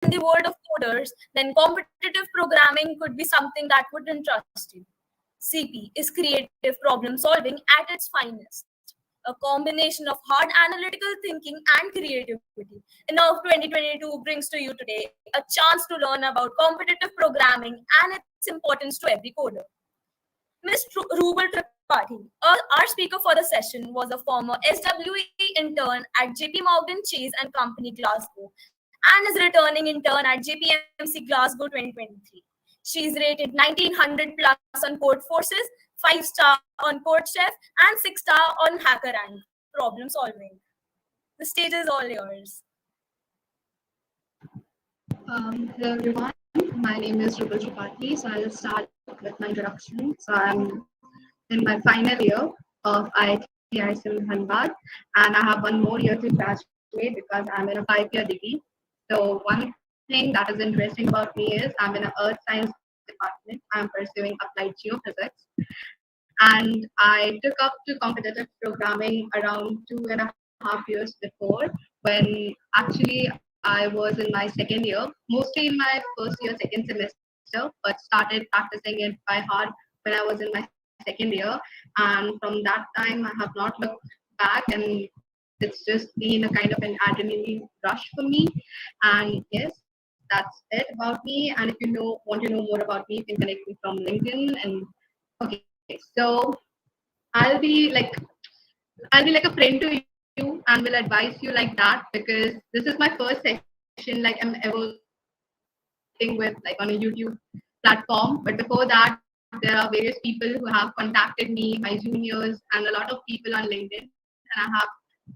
in the world of coders, then competitive programming could be something that would interest you. CP is creative problem solving at its finest, a combination of hard analytical thinking and creativity. Enough 2022 brings to you today a chance to learn about competitive programming and its importance to every coder. Ms. Rubal Tripathi, our speaker for the session, was a former SWE intern at JP Morgan Chase and Company Glasgow and is returning intern at JPMC Glasgow 2023. She's rated 1900 plus on Code Forces, 5-star on Code Chef, and 6-star on HackerRank. Problem solving. The stage is all yours. Hello everyone, my name is Rubal Tripathi. So I'll start with my introduction. So I'm in my final year of IIT Handbook, and I have one more year to graduate because I'm in a 5-year degree. So one thing that is interesting about me is I'm in an earth science department. I'm pursuing applied geophysics, and I took up to competitive programming around 2.5 years before, when actually I was in my second year, mostly in my first year, second semester, but started practicing it by heart when I was in my second year. And from that time, I have not looked back, and it's just been a kind of an adrenaline rush for me. And yes, that's it about me. And if you want to know more about me, you can connect me from LinkedIn. And okay, so I'll be like a friend to you and will advise you like that, because this is my first session like I'm ever working with like on a YouTube platform. But before that, there are various people who have contacted me, my juniors, and a lot of people on LinkedIn, and I have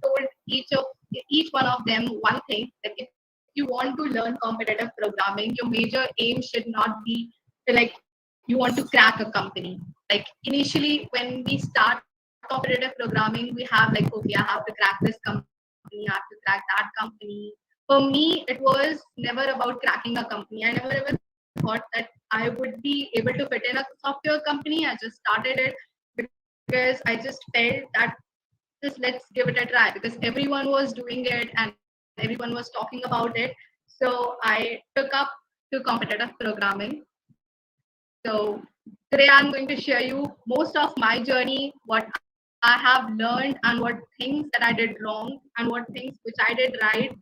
told each one of them one thing, that if you want to learn competitive programming, your major aim should not be to like you want to crack a company. Like initially when we start competitive programming, we have like, okay, I have to crack this company, I have to crack that company. For me, it was never about cracking a company. I never ever thought that I would be able to fit in a software company. I just started it because I just felt that just let's give it a try, because everyone was doing it and everyone was talking about it. So I took up to competitive programming. So today I'm going to share you most of my journey, what I have learned, and what things that I did wrong, and what things which I did right,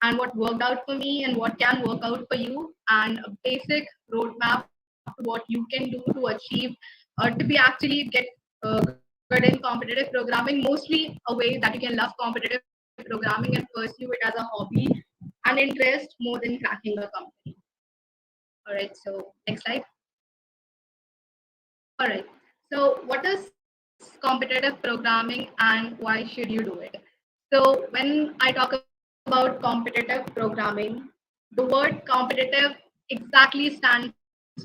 and what worked out for me and what can work out for you, and a basic roadmap to what you can do to achieve to be actually get good in competitive programming, mostly a way that you can love competitive programming and pursue it as a hobby and interest more than cracking a company. All right, so next slide. All right. So what is competitive programming and why should you do it? So when I talk about competitive programming, the word competitive exactly stands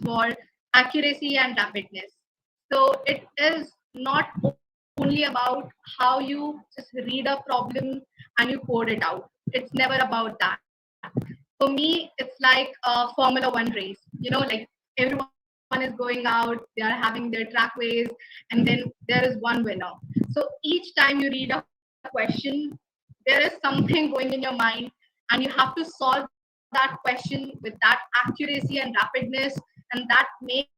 for accuracy and rapidness. So it is not only about how you just read a problem and you code it out. It's never about that. For me, it's like a Formula One race. Like everyone is going out, they are having their trackways, and then there is one winner. So each time you read a question, there is something going in your mind, and you have to solve that question with that accuracy and rapidness, and that makes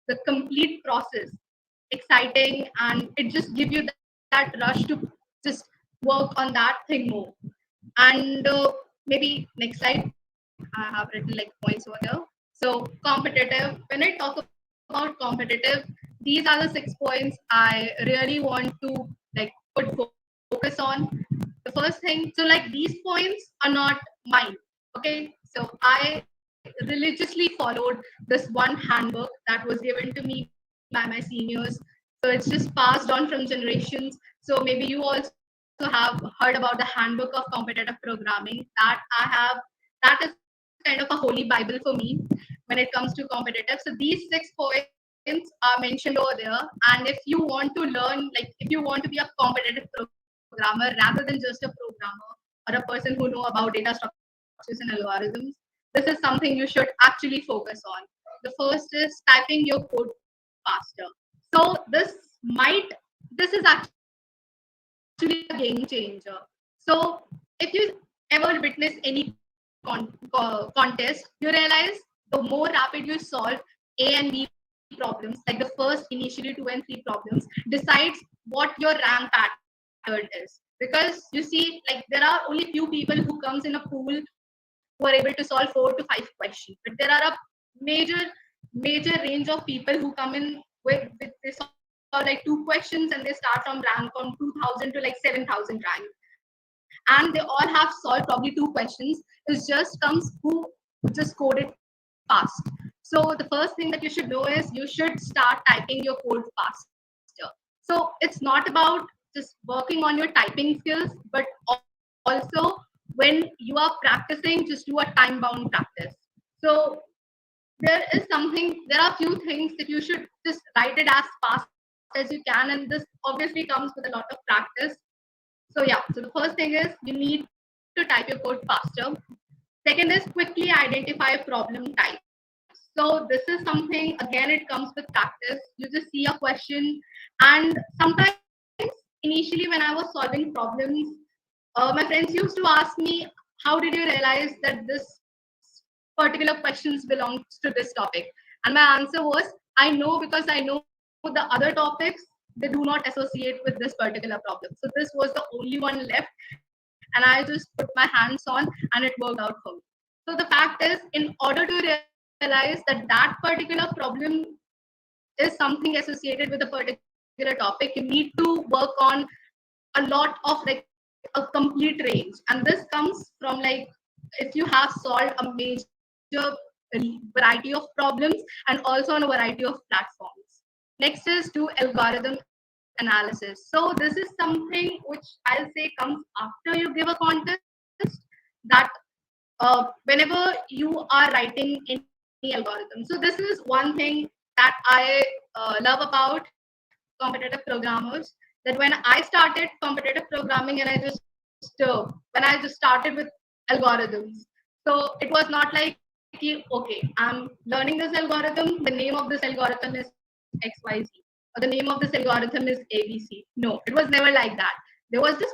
the complete process exciting, and it just gives you that rush to just work on that thing more. And maybe next slide, I have written like points over there. So competitive, when I talk about competitive, these are the 6 points I really want to like put focus on. The first thing, so like these points are not mine. Okay, so I religiously followed this one handbook that was given to me by my seniors. So it's just passed on from generations. So maybe you also have heard about the handbook of competitive programming that I have. That is kind of a holy bible for me when it comes to competitive. So these 6 points are mentioned over there. And if you want to learn, like if you want to be a competitive programmer rather than just a programmer or a person who know about data structures and algorithms, this is something you should actually focus on. The first is typing your code faster. So this is actually a game changer. So if you ever witness any code, contest, you realize the more rapid you solve A and B problems, like the first initially 2 and 3 problems, decides what your rank pattern is. Because you see, like there are only few people who comes in a pool who are able to solve 4 to 5 questions, but there are a major range of people who come in with they solve like 2 questions and they start from rank from 2000 to like 7000 rank, and they all have solved probably 2 questions. It just comes who just coded fast. So the first thing that you should know is you should start typing your code faster. So it's not about just working on your typing skills, but also when you are practicing, just do a time bound practice. So there are few things that you should just write it as fast as you can, and this obviously comes with a lot of practice. So yeah, so the first thing is you need to type your code faster. Second is quickly identify problem types. So this is something, again, it comes with practice. You just see a question, and sometimes initially when I was solving problems, my friends used to ask me, how did you realize that this particular questions belongs to this topic? And my answer was, I know because I know the other topics, they do not associate with this particular problem. So this was the only one left, and I just put my hands on and it worked out for me. So the fact is, in order to realize that that particular problem is something associated with a particular topic, you need to work on a lot of like a complete range. And this comes from like if you have solved a major variety of problems and also on a variety of platforms. Next is do algorithm analysis. So this is something which I'll say comes after you give a contest, that whenever you are writing any algorithm. So this is one thing that I love about competitive programmers, that when I started competitive programming and when I just started with algorithms, so it was not like, okay, I'm learning this algorithm, the name of this algorithm is XYZ, or the name of this algorithm is ABC. No, it was never like that. There was this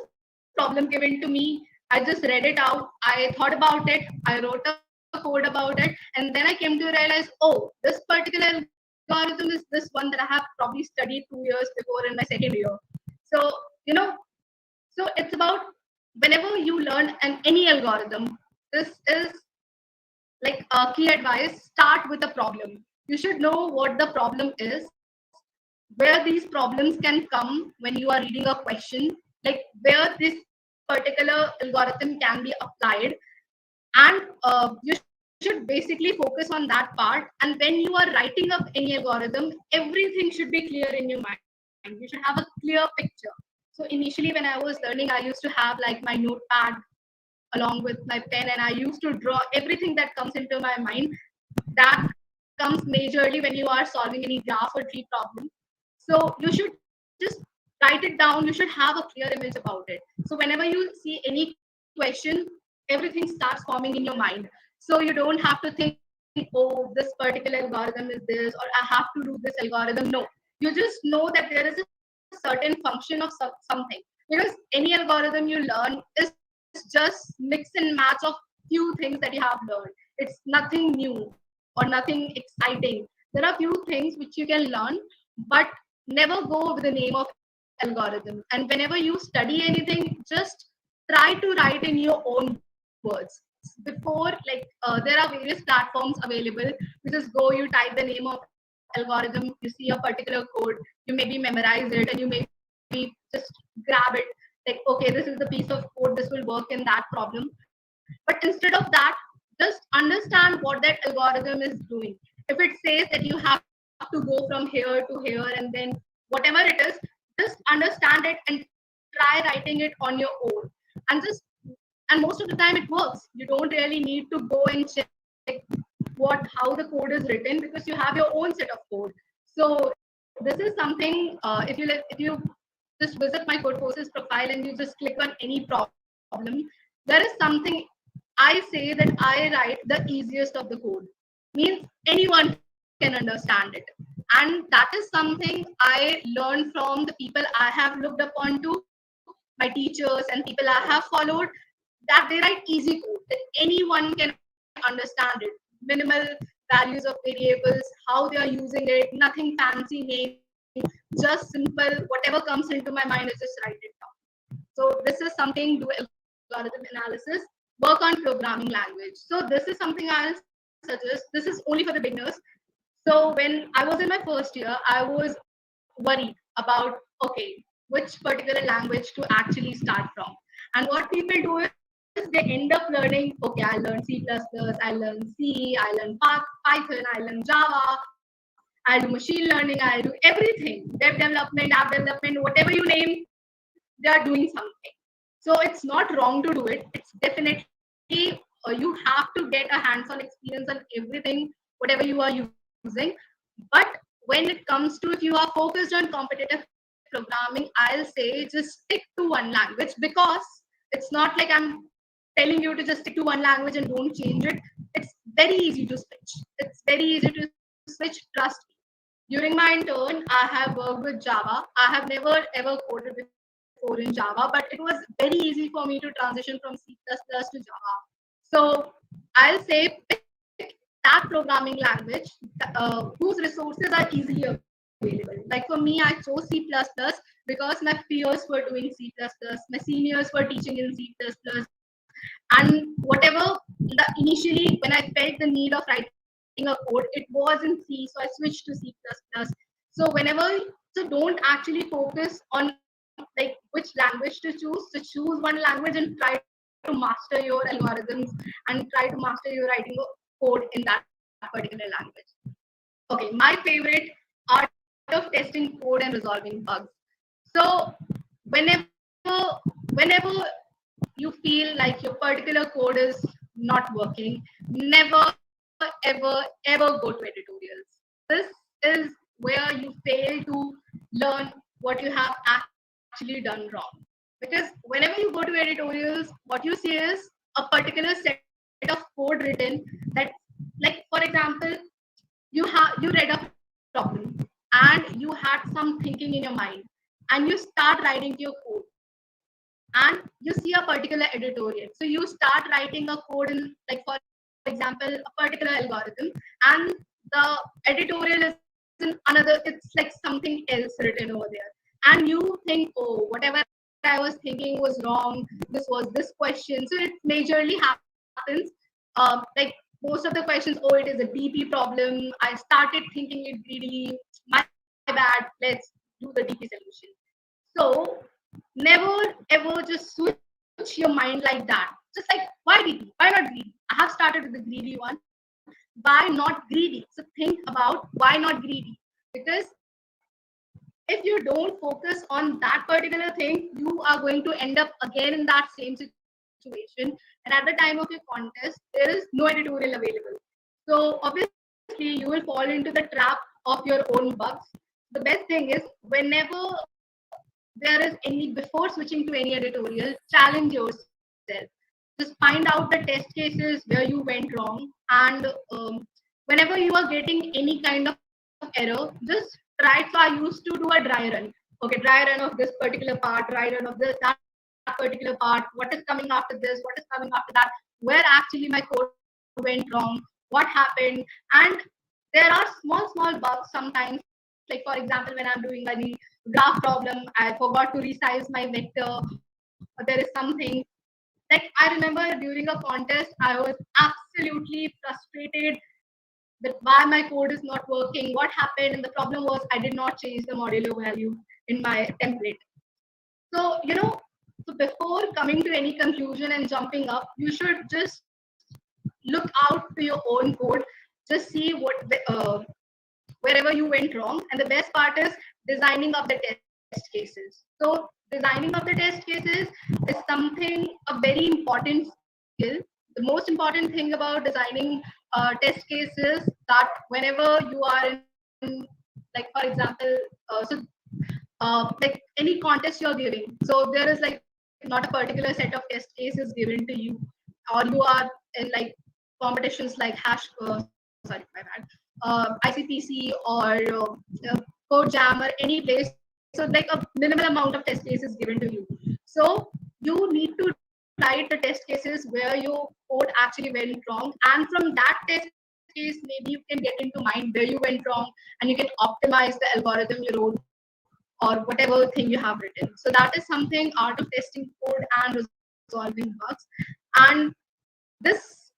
problem given to me. I just read it out. I thought about it. I wrote a code about it. And then I came to realize, oh, this particular algorithm is this one that I have probably studied 2 years before in my second year. So, so it's about whenever you learn any algorithm, this is like key advice: start with a problem. You should know what the problem is, where these problems can come when you are reading a question, like where this particular algorithm can be applied, and you should basically focus on that part. And when you are writing up any algorithm, everything should be clear in your mind. You should have a clear picture. So initially when I was learning, I used to have like my notepad along with my pen, and I used to draw everything that comes into my mind. That comes majorly when you are solving any graph or tree problem. So you should just write it down. You should have a clear image about it. So whenever you see any question, everything starts forming in your mind. So you don't have to think, oh, this particular algorithm is this, or I have to do this algorithm. No, you just know that there is a certain function of something. Because any algorithm you learn is just mix and match of few things that you have learned. It's nothing new or nothing exciting. There are few things which you can learn, but never go with the name of algorithm. And whenever you study anything, just try to write in your own words. Before, there are various platforms available. You just go, you type the name of algorithm, you see a particular code, you maybe memorize it, and you maybe just grab it. Like, okay, this is the piece of code, this will work in that problem. But instead of that, just understand what that algorithm is doing. If it says that you have to go from here to here and then whatever it is, just understand it and try writing it on your own. And just and most of the time it works. You don't really need to go and check how the code is written, because you have your own set of code. So this is something, if you just visit my code courses profile and you just click on any problem, there is something I say that I write the easiest of the code. Means anyone can understand it. And that is something I learned from the people I have looked up onto, my teachers and people I have followed. They that they write easy code that anyone can understand it. Minimal values of variables, how they are using it, nothing fancy names, just simple. Whatever comes into my mind is just write it down. So this is something, do algorithm analysis, work on programming language. So this is something I'll suggest. This is only for the beginners. So when I was in my first year, I was worried about, okay, which particular language to actually start from. And what people do is they end up learning, okay, I learned C++, I learned C, I learned Python, I learned Java, I'll do machine learning, I'll do everything. Web development, app development, whatever you name, they are doing something. So it's not wrong to do it. It's definitely, you have to get a hands-on experience on everything, whatever you are using. But when it comes to, if you are focused on competitive programming, I'll say just stick to one language, because it's not like I'm telling you to just stick to one language and don't change it. It's very easy to switch. It's very easy to switch. Trust me. During my intern, I have worked with Java. I have never ever coded before in Java, but it was very easy for me to transition from C++ to Java. So I'll say pick that programming language whose resources are easily available. Like for me, I chose C++ because my peers were doing C++, my seniors were teaching in C++, and whatever initially when I felt the need of writing a code, it was in C, so I switched to C++. So don't actually focus on like which language to choose. So choose one language and try to master your algorithms and try to master your writing code in that particular language. Okay, my favorite art of testing code and resolving bugs. So whenever you feel like your particular code is not working, never ever ever go to editorials. This is where you fail to learn what you have actually done wrong. Because whenever you go to editorials, what you see is a particular set of code written that, like for example, you read a problem and you had some thinking in your mind, and you start writing your code, and you see a particular editorial. So you start writing a code in, like for example, a particular algorithm, and the editorial is in another, it's like something else written over there. And you think, oh, whatever I was thinking was wrong, this was this question. So it majorly happens. Like most of the questions, oh, it is a DP problem. I started thinking it greedy. My bad. Let's do the DP solution. So never ever just switch your mind like that. Just like, why greedy? Why not greedy? I have started with the greedy one. Why not greedy? So think about why not greedy. Because if you don't focus on that particular thing, you are going to end up again in that same situation. And at the time of your contest, there is no editorial available. So obviously, you will fall into the trap of your own bugs. The best thing is whenever there is any, before switching to any editorial, challenge yourself. Just find out the test cases where you went wrong, and whenever you are getting any kind of error, just try. So I used to do a dry run. Okay, dry run of this particular part, dry run of that particular part. What is coming after this? What is coming after that? Where actually my code went wrong? What happened? And there are small bugs sometimes. Like for example, when I'm doing any graph problem, I forgot to resize my vector. There is something, like I remember during a contest, I was absolutely frustrated that why my code is not working, what happened. And the problem was I did not change the modular value in my template. So so before coming to any conclusion and jumping up, you should just look out to your own code. Just see wherever you went wrong. And the best part is designing of the test cases. So designing of the test cases is something, a very important skill. The most important thing about designing test cases, that whenever you are in, like for example, like any contest you're giving, so there is like not a particular set of test cases given to you, or you are in like competitions like ICPC or Code Jam or any place. So like a minimal amount of test cases given to you. So you need to design write the test cases where your code actually went wrong, and from that test case, maybe you can get into mind where you went wrong, and you can optimize the algorithm you wrote or whatever thing you have written. So that is something art of testing code and resolving bugs. And this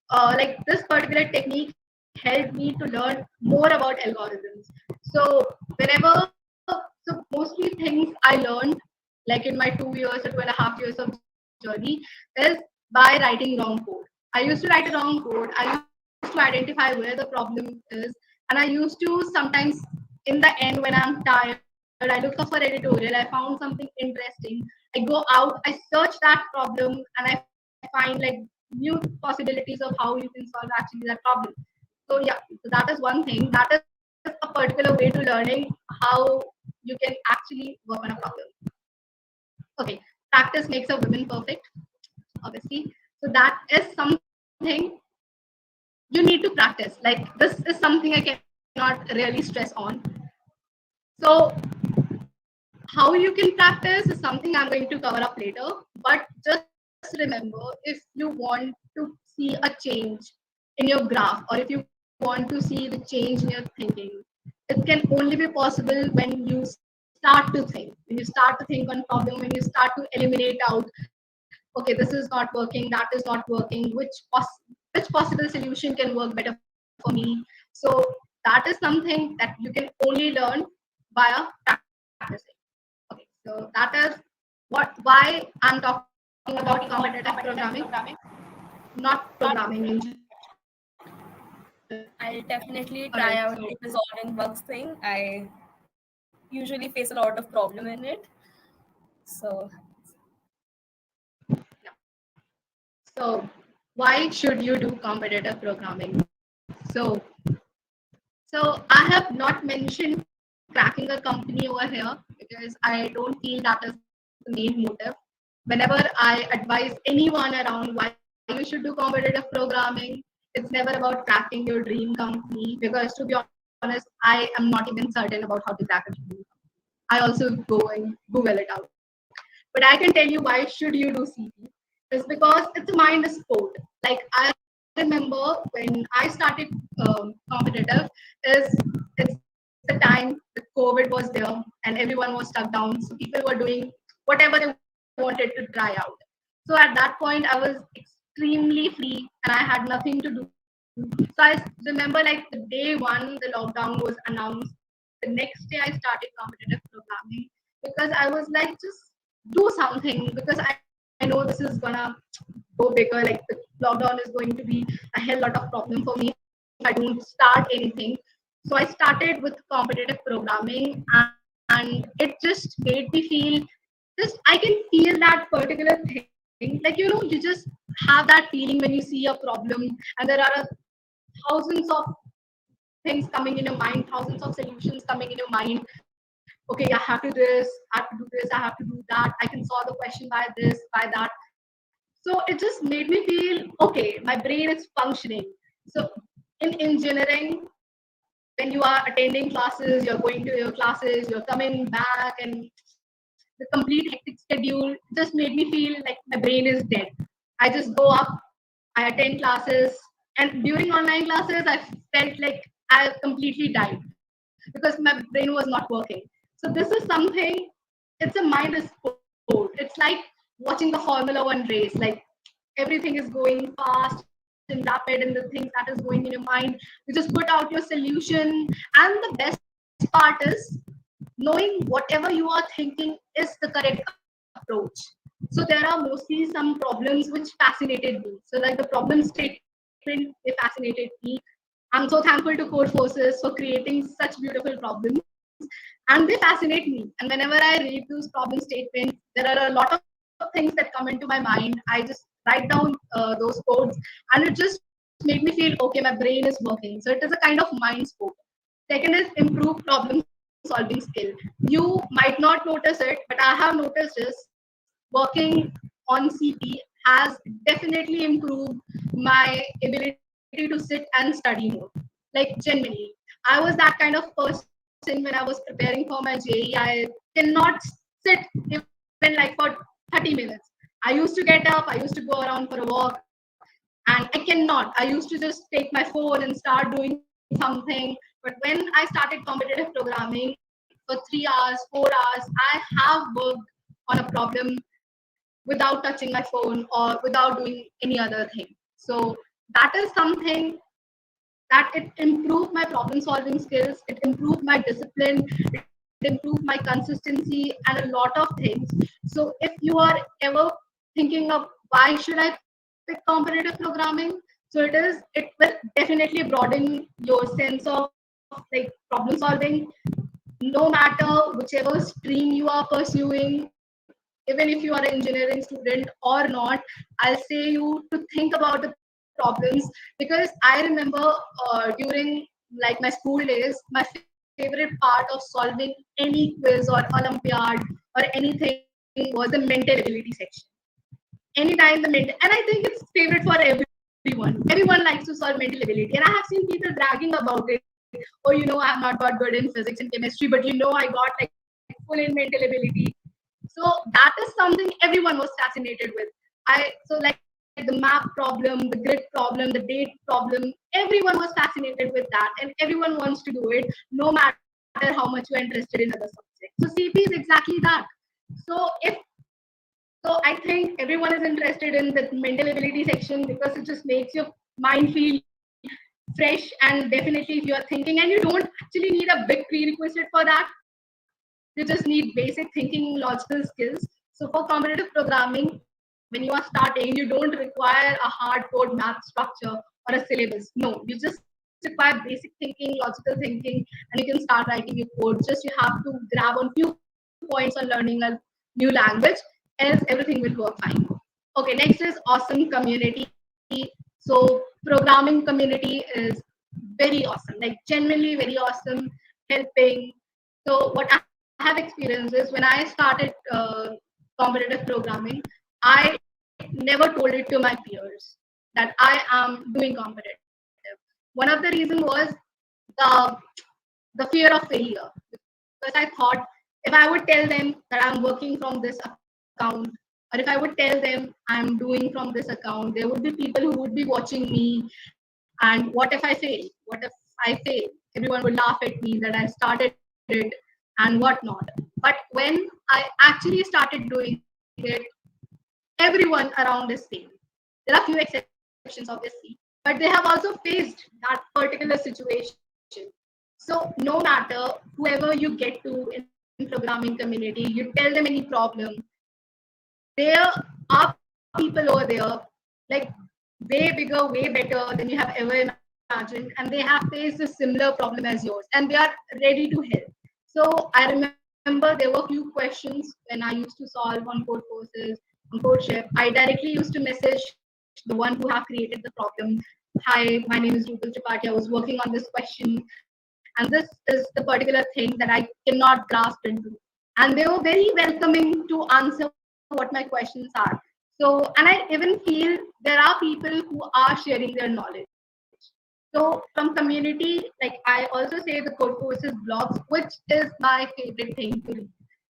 this particular technique helped me to learn more about algorithms. So whenever, so mostly things I learned like in my 2 years or 2.5 years of journey is by writing wrong code. I used to write a wrong code. I used to identify where the problem is, and I used to sometimes in the end when I'm tired, I look up for editorial, I found something interesting, I go out, I search that problem, and I find like new possibilities of how you can solve actually that problem. So yeah, so that is one thing. That is a particular way to learning how you can actually work on a problem. Okay, practice makes a woman perfect, obviously. So that is something you need to practice. Like this is something I cannot really stress on. So how you can practice is something I'm going to cover up later. But just remember, if you want to see a change in your graph, or if you want to see the change in your thinking, it can only be possible when you start to think. When you start to think on problem, when you start to eliminate out, okay, this is not working, that is not working, which possible solution can work better for me. So that is something that you can only learn via practicing. Okay, so that is why I'm talking about competitive programming, not programming in general. Okay, I'll all definitely right, try so out the resolving bugs thing. I usually face a lot of problem in it. So so why should you do competitive programming? So I have not mentioned cracking a company over here because I don't feel that is the main motive. Whenever I advise anyone around why you should do competitive programming, it's never about cracking your dream company, because to be honest, I am not even certain about how to crack a dream company. I also go and Google it out. But I can tell you why should you do CP? It's because it's a mind sport. Like I remember when I started competitive, is it's the time the COVID was there and everyone was stuck down. So people were doing whatever they wanted to try out. So at that point, I was extremely free and I had nothing to do. So I remember like the day one the lockdown was announced. The next day I started competitive programming because I was like, just do something, because I know this is gonna go bigger. Like the lockdown is going to be a hell lot of problem for me if I don't start anything. So I started with competitive programming, and it just made me feel, just I can feel that particular thing. Like you just have that feeling when you see a problem and there are thousands of things coming in your mind, thousands of solutions coming in your mind. Okay, I have to do this, I have to do this, I have to do that. I can solve the question by this, by that. So it just made me feel, okay, my brain is functioning. So in engineering, when you are attending classes, you're going to your classes, you're coming back, and the complete hectic schedule just made me feel like my brain is dead. I just go up, I attend classes, and during online classes, I felt like I completely died because my brain was not working. So this is something, it's a mind sport. It's like watching the Formula One race. Like everything is going fast and rapid, and the things that is going in your mind, you just put out your solution. And the best part is knowing whatever you are thinking is the correct approach. So there are mostly some problems which fascinated me. So like the problem statement, they fascinated me. I'm so thankful to Code Forces for creating such beautiful problems, and they fascinate me. And whenever I read those problem statements, there are a lot of things that come into my mind. I just write down those codes, and it just made me feel, okay, my brain is working. So it is a kind of mind sport. Second is improved problem solving skill. You might not notice it, but I have noticed this working on CP has definitely improved my ability to sit and study more. Like genuinely, I was that kind of person when I was preparing for my JEE. I cannot sit even like for 30 minutes. I have to do something. I used to get up, I used to go around for a walk, and I cannot. I used to just take my phone and start doing something. But when I started competitive programming for 3 hours, 4 hours, I have worked on a problem without touching my phone or without doing any other thing. So that is something that it improved my problem solving skills, it improved my discipline, it improved my consistency, and a lot of things. So if you are ever thinking of why should I pick competitive programming, so it will definitely broaden your sense of like problem solving, no matter whichever stream you are pursuing, even if you are an engineering student or not. I'll say you to think about the problems, because I remember during like my school days, my favorite part of solving any quiz or olympiad or anything was the mental ability section. Anytime and I think it's favorite for everyone likes to solve mental ability, and I have seen people bragging about it. Oh, I'm not got good in physics and chemistry, but I got like full in mental ability. So that is something everyone was fascinated with. So like the map problem, the grid problem, the date problem, everyone was fascinated with that, and everyone wants to do it, no matter how much you're interested in other subjects. So CP is exactly that. So if so I think everyone is interested in the mental ability section because it just makes your mind feel fresh. And definitely, if you are thinking, and you don't actually need a big prerequisite for that, you just need basic thinking, logical skills. So for competitive programming, when you are starting, you don't require a hardcore math structure or a syllabus. No, you just require basic thinking, logical thinking, and you can start writing your code. Just you have to grab on few points on learning a new language, else everything will work fine. Okay, next is awesome community. So programming community is very awesome, like genuinely very awesome, helping. So what I have experienced is when I started competitive programming, I never told it to my peers that I am doing competitive. One of the reason was the the fear of failure, because I thought if I would tell them that I'm working from this account, or if I would tell them I'm doing from this account, there would be people who would be watching me, and what if I fail? What if I fail? Everyone would laugh at me that I started it and whatnot. But when I actually started doing it, everyone around is same. There are few exceptions, obviously, but they have also faced that particular situation. So no matter whoever you get to in programming community, you tell them any problem, there are people over there like way bigger, way better than you have ever imagined, and they have faced a similar problem as yours, and they are ready to help. So I remember there were few questions when I used to solve on code courses, on CodeShip. I directly used to message the one who have created the problem. Hi, my name is Rupal Tripathi. I was working on this question, and this is the particular thing that I cannot grasp into. And they were very welcoming to answer what my questions are. So, and I even feel there are people who are sharing their knowledge. So from community, like I also say the code courses blogs, which is my favorite thing to read.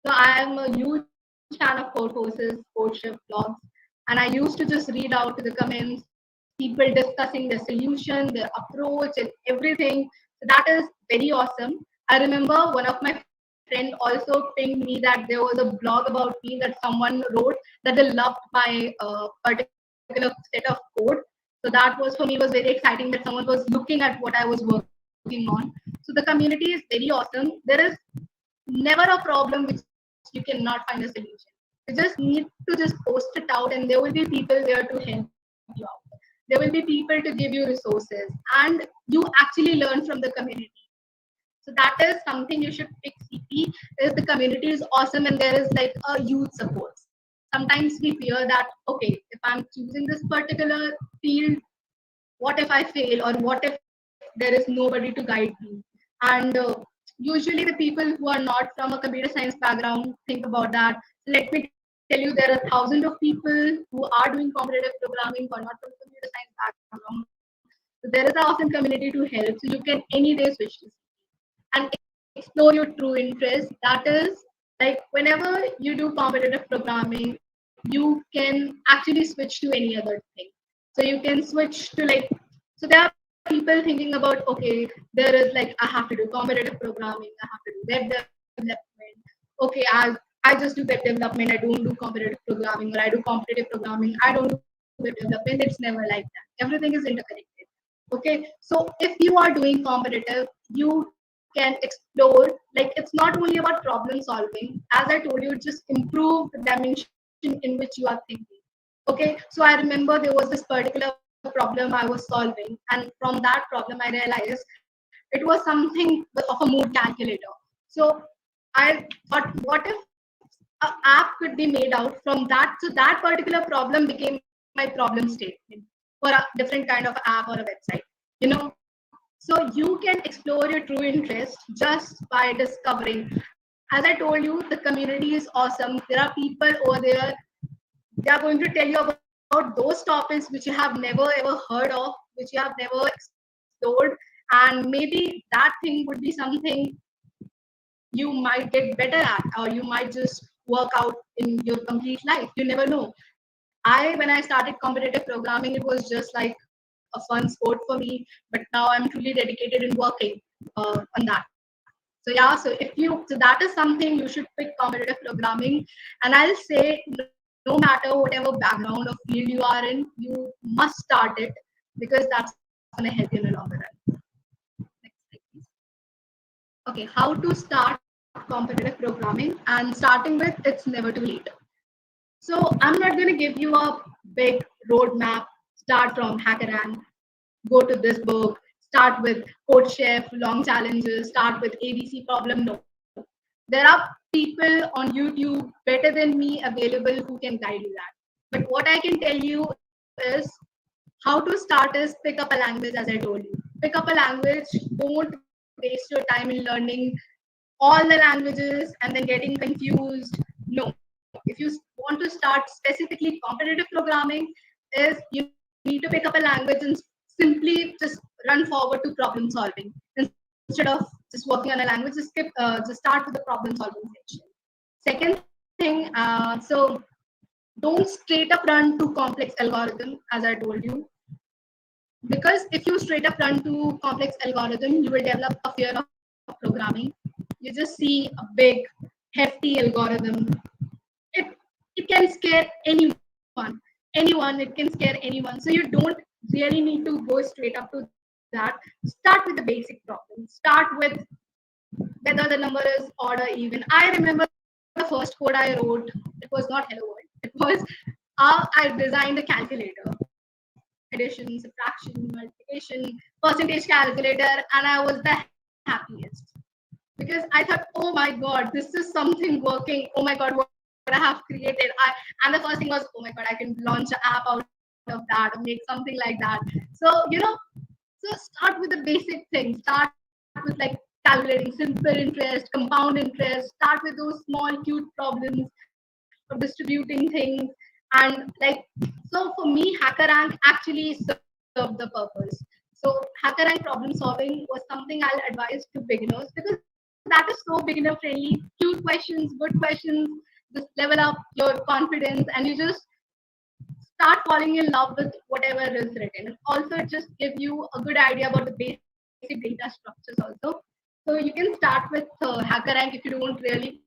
So I am a huge fan of code courses, code ship blogs, and I used to just read out to the comments, people discussing their solution, their approach, and everything. So that is very awesome. I remember one of my friend also pinged me that there was a blog about me that someone wrote that they loved my particular set of code. So that was for me was very exciting that someone was looking at what I was working on. So the community is very awesome. There is never a problem which you cannot find a solution. You just need to just post it out, and there will be people there to help you out. There will be people there to hear you out. There will be people to give you resources, and you actually learn from the community. So that is something you should pick CP. Is the community is awesome, and there is like a youth support. Sometimes we fear that okay, if I'm choosing this particular field, what if I fail, or what if there is nobody to guide me? And usually the people who are not from a computer science background think about that. Let me tell you, there are thousands of people who are doing competitive programming who are not from computer science background. So there is an awesome community to help. So you can any day switch to CP and explore your true interest. That is like whenever you do competitive programming, there are a lot of things you can actually switch to any other thing. So you can switch to like, so there are people thinking about, okay, there is like, I have to do competitive programming, I have to do web development. Okay, I just do web development, I don't do competitive programming, or I do competitive programming, I don't do web development. It's never like that. Everything is interconnected. Okay, so if you are doing competitive, you can explore, like it's not only about problem solving. As I told you, just improve the dimension in which you are thinking. Okay, so I remember there was this particular problem I was solving, and from that problem I realized it was something of a mood calculator. So I thought, what if an app could be made out from that? So that particular problem became my problem statement for a different kind of app or a website. You know, so you can explore your true interest just by discovering. As I told you, the community is awesome. There are people over there. They are going to tell you about those topics which you have never ever heard of, which you have never explored, and maybe that thing would be something you might get better at, or you might just work out in your complete life. You never know. When I started competitive programming, it was just like a fun sport for me, but now I'm truly dedicated in working on that. So yeah, so if you, so that is something you should pick competitive programming. And I'll say, no matter whatever background or field you are in, you must start it, because that's going to help you in the longer run. Next slide, please. Okay, how to start competitive programming, and starting with, it's never too late. So I'm not going to give you a big roadmap. Start from HackerRank, go to this book, start with Code Chef, long challenges, start with ABC problem. No. There are people on YouTube better than me available who can guide you that. But what I can tell you is, how to start is pick up a language, as I told you. Pick up a language. Don't waste your time in learning all the languages and then getting confused. No. If you want to start specifically competitive programming, is you need to pick up a language and simply just run forward to problem solving instead of just working on a language. Just start with the problem solving section. Second thing, so don't straight up run to complex algorithm, as I told you, because if you straight up run to complex algorithm, you will develop a fear of programming. You just see a big, hefty algorithm. It it can scare anyone. It can scare anyone. So you don't really need to go straight up to that. Start with the basic problem. Start with whether the number is odd or even. I remember the first code I wrote. It was not hello world. It was I designed a calculator, addition, subtraction, multiplication, percentage calculator, and I was the happiest because I thought, oh my god, this is something working. Oh my god, what I have created. And the first thing was, oh my god, I can launch an app out of that or make something like that. So start with the basic things. Start with like calculating simple interest, compound interest. Start with those small cute problems of distributing things. And like, so for me, HackerRank actually served the purpose. So HackerRank problem solving was something I'll advise to beginners, because that is so beginner friendly. Cute questions, good questions. Just level up your confidence, and you just start falling in love with whatever is written. And also, it just give you a good idea about the basic data structures also. So you can start with HackerRank if you don't really.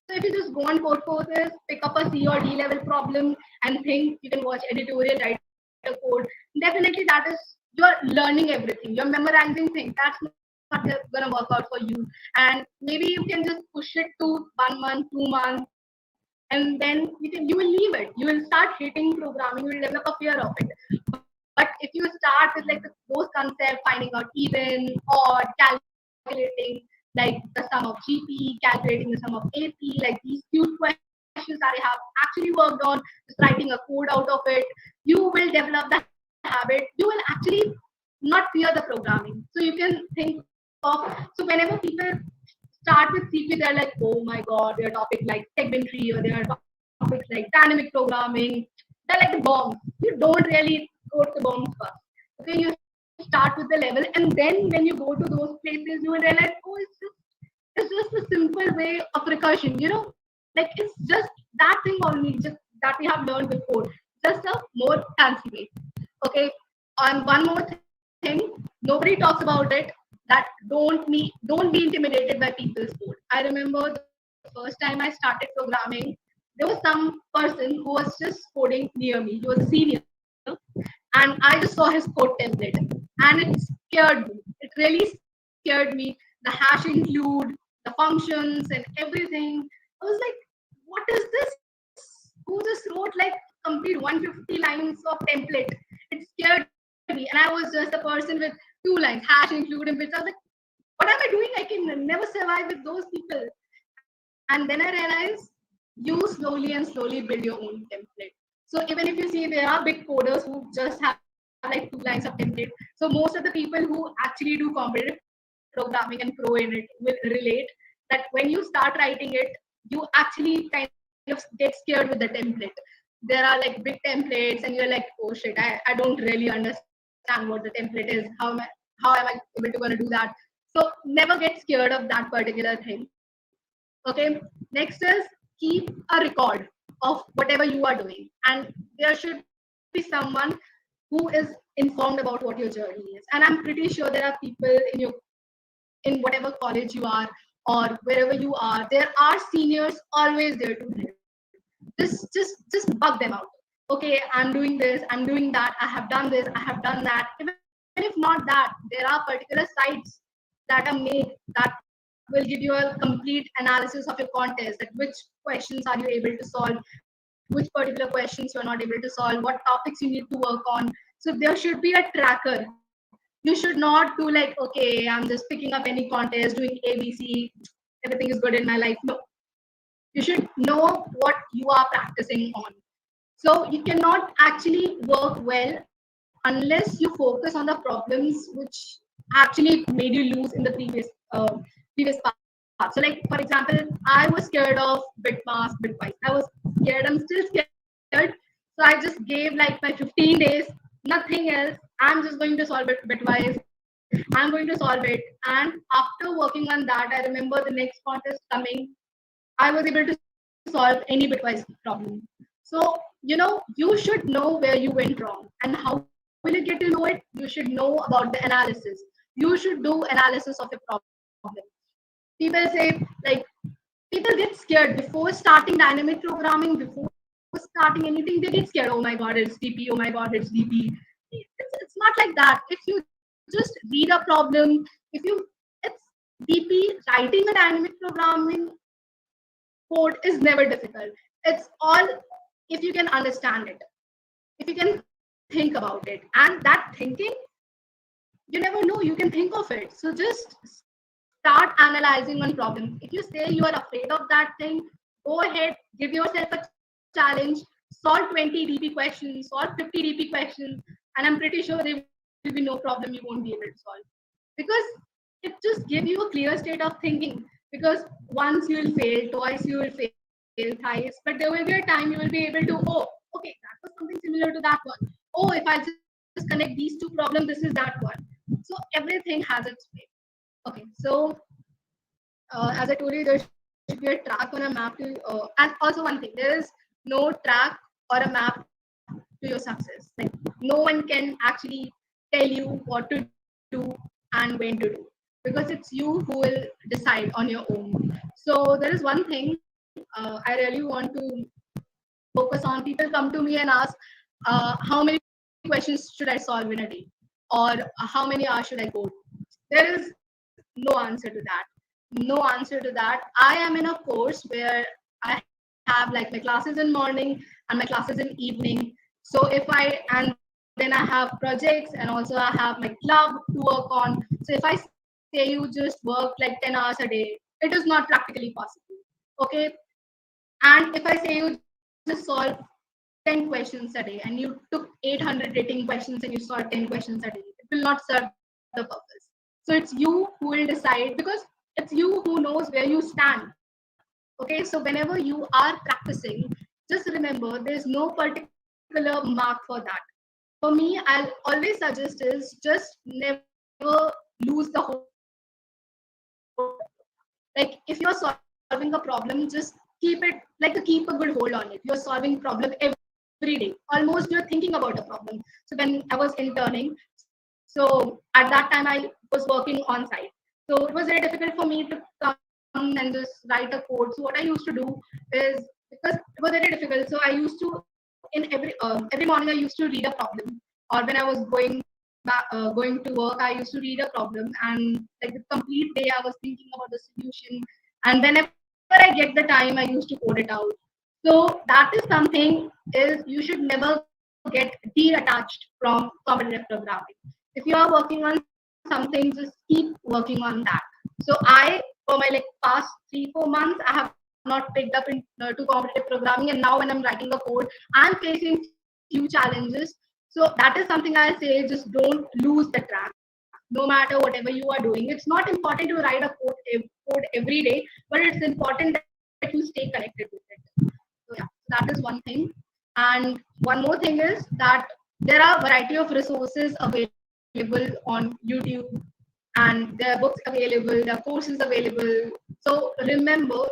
So if you just go on code courses, pick up a C or D level problem and think you can watch editorial writer code. Definitely, that is, you're learning everything. You're memorizing things. That's not gonna work out for you. And maybe you can just push it to 1 month, 2 months, and then you will leave it. You will start hating programming. You will develop a fear of it. But if you start with like those concepts, finding out even, odd, calculating like the sum of GP, calculating the sum of AP, like these cute questions that I have actually worked on, just writing a code out of it, you will develop the habit. You will actually not fear the programming. So you can think of, so whenever people start with CP, they're like, oh my god, there are topics like segmentary, or there are topics like dynamic programming. They're like the bombs. You don't really go to the bombs first. Okay, you start with the level, and then when you go to those places, you will realize, oh, it's just a simple way of recursion. Like it's just that thing only, just that simple. that we have learned before, just a more fancy way. Okay. And one more thing, nobody talks about it. That don't be intimidated by people's code. I remember the first time I started programming, there was some person who was just coding near me. He was a senior, and I just saw his code template, and it scared me. It really scared me. The hash include, the functions, and everything. I was like, what is this? Who just wrote like complete 150 lines of template? It scared me, and I was just a person with 2 lines, hash include, in which I was like, what am I doing? I can never survive with those people. And then I realized you slowly build your own template. So even if you see there are big coders who just have like 2 lines of template. So most of the people who actually do competitive programming and pro in it will relate that when you start writing it, you actually kind of get scared with the template. There are like big templates and you're like, oh shit, I don't really understand what the template is. How am I able to gonna do that? So never get scared of that particular thing. Okay. Next is keep a record of whatever you are doing. And there should be someone who is informed about what your journey is. And I'm pretty sure there are people in whatever college you are or wherever you are, there are seniors always there to help. Just bug them out. Okay, I'm doing this, I'm doing that, I have done this, I have done that. Even if not that, there are particular sites that are made that will give you a complete analysis of your contest, that which questions are you able to solve, which particular questions you're not able to solve, what topics you need to work on. So there should be a tracker. You should not do like, okay, I'm just picking up any contest, doing ABC, everything is good in my life. No, you should know what you are practicing on. So you cannot actually work well unless you focus on the problems which actually made you lose in the previous part. So like for example, I was scared of bitmask, bitwise. I was scared. I'm still scared. So I just gave like my 15 days, nothing else. I'm just going to solve it bitwise. I'm going to solve it. And after working on that, I remember the next contest coming, I was able to solve any bitwise problem. So, you should know where you went wrong. And how will you get to know it? You should know about the analysis. You should do analysis of your problem. People say, like, people get scared before starting dynamic programming, before starting anything, they get scared. Oh my god, it's DP. Oh my god, it's DP. It's not like that. If you just read a problem, if you it's DP, writing a dynamic programming code is never difficult. It's all if you can understand it, if you can think about it. And that thinking, you never know, you can think of it. So just start analyzing on problems. If you say you are afraid of that thing, go ahead, give yourself a challenge, solve 20 DP questions, solve 50 DP questions, and I'm pretty sure there will be no problem you won't be able to solve. Because it just gives you a clear state of thinking. Because once you will fail, twice you will fail, thrice, but there will be a time you will be able to, oh, okay, that was something similar to that one. Oh, if I just connect these 2 problems, this is that one. So everything has its way. Okay, so as I told you, there should be a track on a map to, and also one thing, there is no track or a map to your success. Like no one can actually tell you what to do and when to do, because it's you who will decide on your own. So there is one thing I really want to focus on. People come to me and ask, how many questions should I solve in a day, or how many hours should I code? There is no answer to that. No answer to that. I am in a course where I have like my classes in morning and my classes in evening. So if I and then I have projects, and also I have my club to work on. So if I say you just work like 10 hours a day, it is not practically possible. Okay. And if I say you just solve 10 questions a day and you took 800 rating questions and you solved 10 questions a day, it will not serve the purpose. So it's you who will decide, because it's you who knows where you stand. Okay, so whenever you are practicing, just remember there's no particular mark for that. For me, I'll always suggest is just never lose the hope. Like if you're solving a problem, just keep trying. Just keep trying. keep it like to keep a good hold on it. You're solving problem every day. Almost you're thinking about a problem. So when I was interning, so at that time I was working on site. So it was very difficult for me to come and just write a code. So what I used to do is, because it was very difficult, so I used to every morning I used to read a problem, or when I was going to work, I used to read a problem, and like the complete day I was thinking about the solution. And whenever I get the time, I used to code it out. So that is something, is you should never get detached from competitive programming. If you are working on something, just keep working on that. So I, for my like past 3-4 months, I have not picked up to competitive programming, and now when I'm writing a code, I'm facing few challenges. So that is something I say, just don't lose the track. No matter whatever you are doing, it's not important to write a code every day, but it's important that you stay connected with it. So yeah, that is one thing. And one more thing is that there are variety of resources available on YouTube, and there are books available, there are courses available. So remember,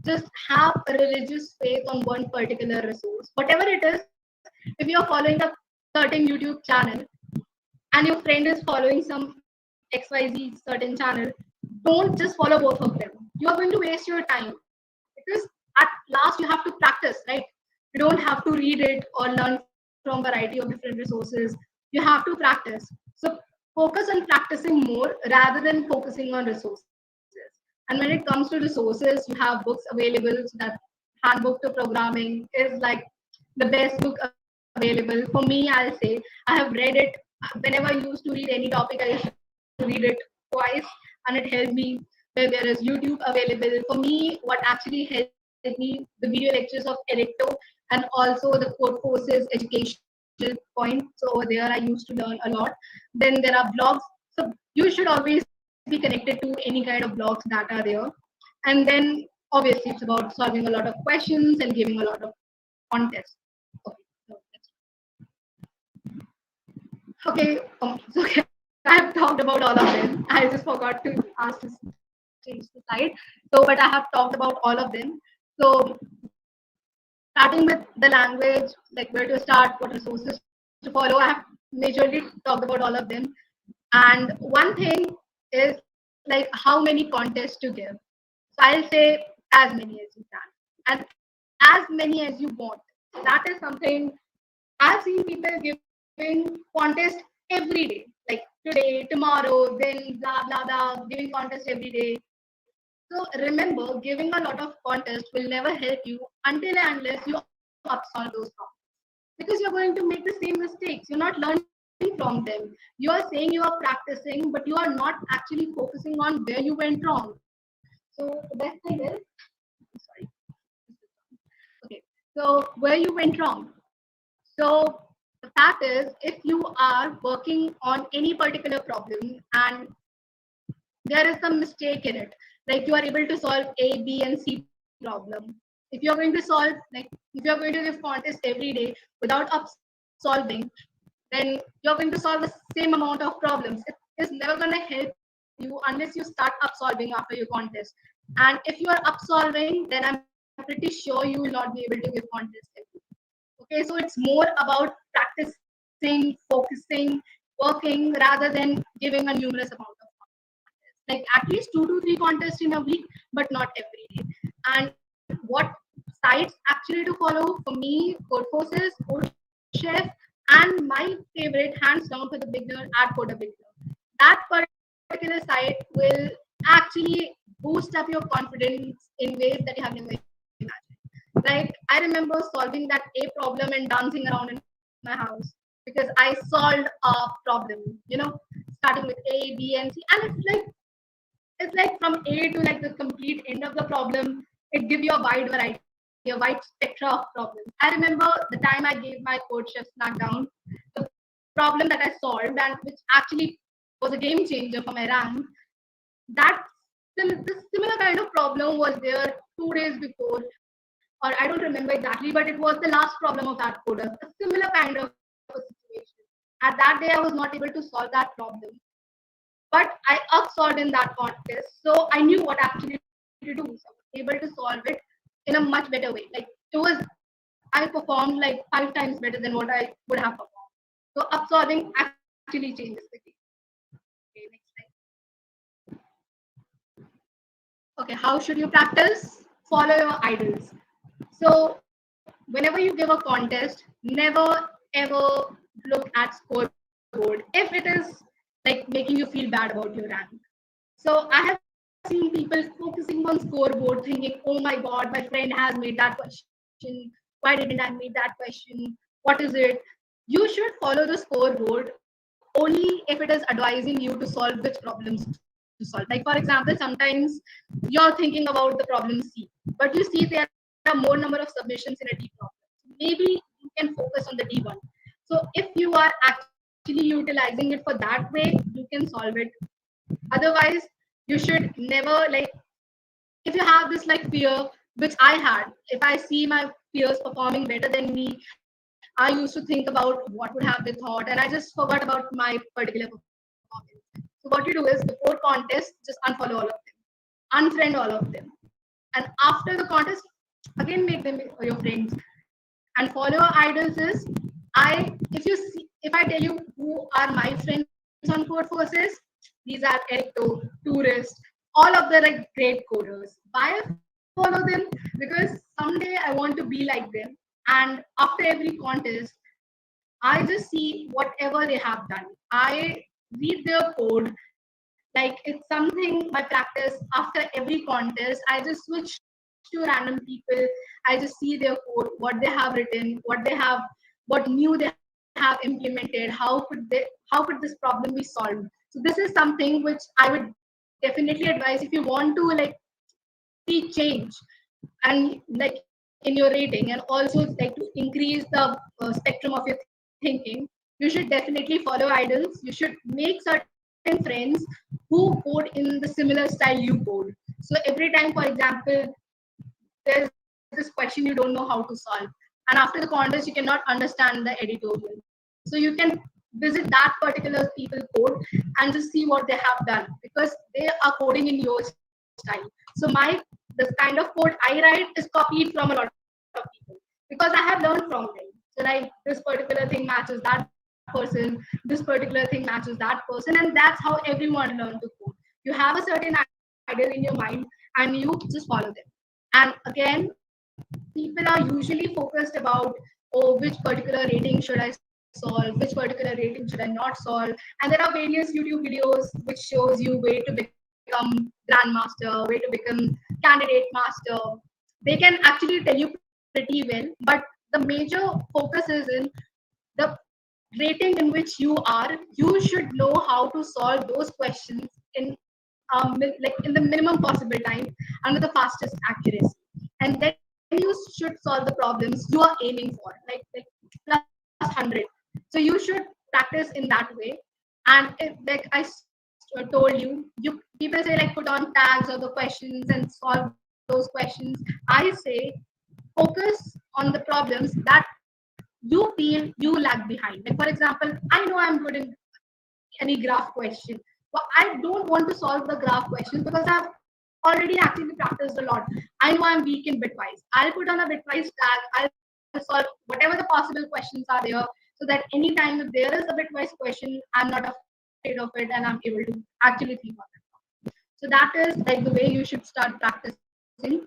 just have a religious faith on one particular resource, whatever it is. If you're following a certain YouTube channel and your friend is following some XYZ certain channel, don't just follow both of them. You are going to waste your time, because at last you have to practice, right? You don't have to read it or learn from variety of different resources. You have to practice. So focus on practicing more rather than focusing on resources. And when it comes to resources, you have books available. So that Handbook to Programming is like the best book available. For me, I'll say I have read it. Whenever I used to read any topic, I used to read it twice, and it helped me. Where there is YouTube available. For me, what actually helped me, the video lectures of Erecto, and also the Code Forces education point. So over there, I used to learn a lot. Then there are blogs. So you should always be connected to any kind of blogs that are there. And then obviously it's about solving a lot of questions and giving a lot of contests. Okay. So okay. So okay, I have talked about all of them. I just forgot to ask to change the slide. So, but I have talked about all of them. So, starting with the language, like where to start, what resources to follow, I have majorly talked about all of them. And one thing is like how many contests to give. So I'll say as many as you can, and as many as you want. That is something I've seen people giving contest every day, like today, tomorrow, then blah blah blah, giving contest every day. So remember, giving a lot of contest will never help you until and unless you upsolve those problems. Because you're going to make the same mistakes. You're not learning from them. You are saying you are practicing, but you are not actually focusing on where you went wrong. So the best thing is, sorry, okay. So where you went wrong. So the fact is, if you are working on any particular problem and there is some mistake in it, like you are able to solve A, B, and C problem. If you're going to solve, like if you're going to give contest every day without solving, then you're going to solve the same amount of problems. It is never going to help you unless you start upsolving after your contest. And if you are upsolving, then I'm pretty sure you will not be able to give contest every day. Okay, so it's more about practicing, focusing, working rather than giving a numerous amount of contests. Like at least 2 to 3 contests in a week, but not every day. And what sites actually to follow for me, Code Forces, Code Chef, and my favorite, hands down, for the beginner at Code Beginner. That particular site will actually boost up your confidence in ways that you have never imagined. Like I remember solving that A problem and dancing around in my house because I solved a problem, starting with A, B, and C. And it's like from A to like the complete end of the problem. It gives you a wide variety, a wide spectrum of problems. I remember the time I gave my Code Chef Smackdown, the problem that I solved, and which actually was a game changer for my rank. That this similar kind of problem was there 2 days before, or I don't remember exactly, but it was the last problem of that coder. A similar kind of a situation. At that day, I was not able to solve that problem, but I upsolved in that contest, so I knew what actually to do. So I was able to solve it in a much better way. Like it was, I performed like 5 times better than what I would have performed. So absorbing actually changes the game. Okay, next slide. Okay, how should you practice? Follow your idols. So whenever you give a contest, never ever look at scoreboard if it is like making you feel bad about your rank. So I have seen people focusing on scoreboard, thinking, "Oh my God, my friend has made that question. Why didn't I make that question? What is it?" You should follow the scoreboard only if it is advising you to solve which problems to solve. Like for example, sometimes you're thinking about the problem C, but you see there are more number of submissions in a D problem. Maybe you can focus on the D one. So if you are actually utilizing it for that way, you can solve it. Otherwise, you should never like, if you have this like fear, which I had, if I see my peers performing better than me, I used to think about what would have they thought, and I just forgot about my particular performance. So what you do is before contest, just unfollow all of them, unfriend all of them, and after the contest, again make them your friends. And follow your idols is, if I tell you who are my friends on code forces, these are Ericto, Tourist, all of the like great coders. Why I follow them? Because someday I want to be like them. And after every contest, I just see whatever they have done. I read their code. Like it's something my practice. After every contest, I just switch to random people. I just see their code, what they have written, what new they have implemented. How could this problem be solved? So this is something which I would definitely advise if you want to like see change and like in your rating, and also like to increase the spectrum of your thinking. You should definitely follow idols. You should make certain friends who code in the similar style you code. So every time, for example, there's this question you don't know how to solve, and after the contest you cannot understand the editorial, so you can visit that particular people code and just see what they have done, because they are coding in your style. So the kind of code I write is copied from a lot of people because I have learned from them. So like this particular thing matches that person, this particular thing matches that person, and that's how everyone learn to code. You have a certain idea in your mind and you just follow them. And again, people are usually focused about, oh, which particular rating should I solve, which particular rating should I not solve. And there are various YouTube videos which shows you way to become grandmaster, way to become candidate master. They can actually tell you pretty well, but the major focus is in the rating in which you are. You should know how to solve those questions in like in the minimum possible time and with the fastest accuracy, and then you should solve the problems you are aiming for, like plus 100. So you should practice in that way. And like told you people say like put on tags of the questions and solve those questions. I say focus on the problems that you feel you lag behind. Like for example, I know I'm good in any graph question, but I don't want to solve the graph questions because I've already actually practiced a lot. I know I'm weak in bitwise. I'll put on a bitwise tag. I'll solve whatever the possible questions are there, so that anytime if there is a bitwise question, I'm not afraid of it and I'm able to actually think on it. So that is like the way you should start practicing.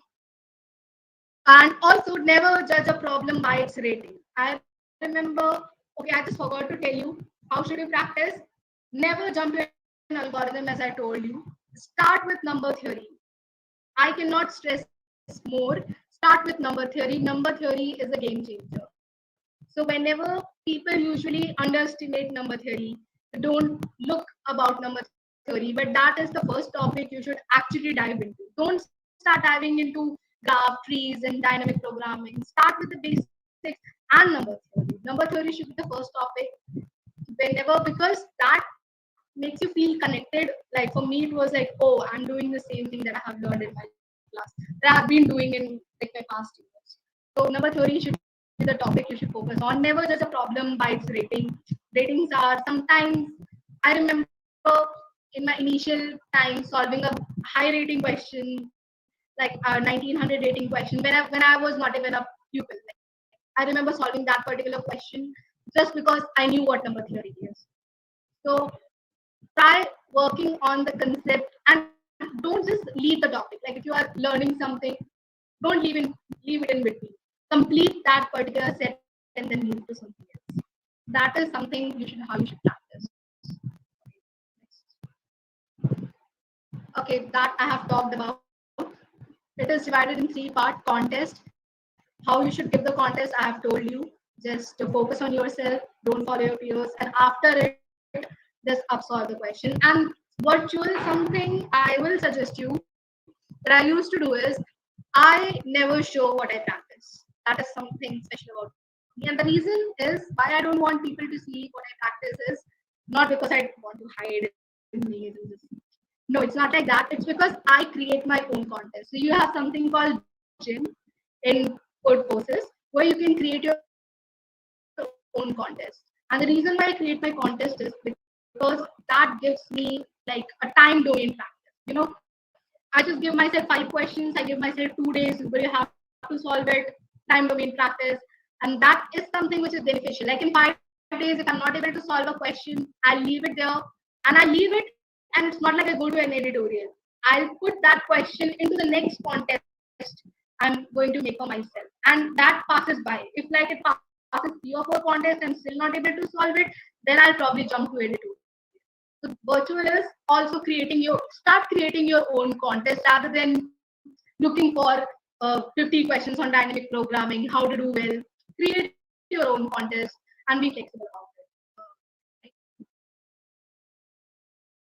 And also never judge a problem by its rating. I remember, okay, I just forgot to tell you, how should you practice? Never jump to an algorithm, as I told you. Start with number theory. I cannot stress more. Start with number theory. Number theory is a game changer. So whenever people usually underestimate number theory, don't look about number theory, but that is the first topic you should actually dive into. Don't start diving into graph trees and dynamic programming. Start with the basics and number theory. Number theory should be the first topic whenever, because that makes you feel connected. Like for me, it was like, oh, I'm doing the same thing that I have learned in my class, that I have been doing in like my past years. So number theory should be the topic you should focus on. Never judge a problem by its rating. Ratings are sometimes, I remember in my initial time solving a high rating question, like like a 1900 rating question when I was not even a pupil. Like, I remember solving that particular question just because I knew what number theory is. So try working on the concept and don't just leave the topic. Like if you are learning something, don't leave it in between. Complete that particular set and then move to something else. That is something how you should practice. Okay, that I have talked about. It is divided in three part: contest, how you should give the contest. I have told you, just to focus on yourself, don't follow your peers, and after it, just absorb the question. And virtual, something I will suggest you that I used to do is I never show what I practice. That is something special about me. And the reason is why I don't want people to see what I practice is not because I want to hide and make it in this. No, it's not like that. It's because I create my own contest. So you have something called gym in code courses where you can create your own contest. And the reason why I create my contest is because that gives me like a time domain practice. I just give myself 5 questions. I give myself 2 days where you have to solve it, time domain practice. And that is something which is beneficial. Like in 5 days, if I'm not able to solve a question, I'll leave it there and I leave it. And it's not like I go to an editorial. I'll put that question into the next contest I'm going to make for myself. And that passes by. If like it passes 3 or 4 contests and still not able to solve it, then I'll probably jump to editorial. So virtual is also start creating your own contest rather than looking for 50 questions on dynamic programming, how to do well. Create your own contest and be flexible about it.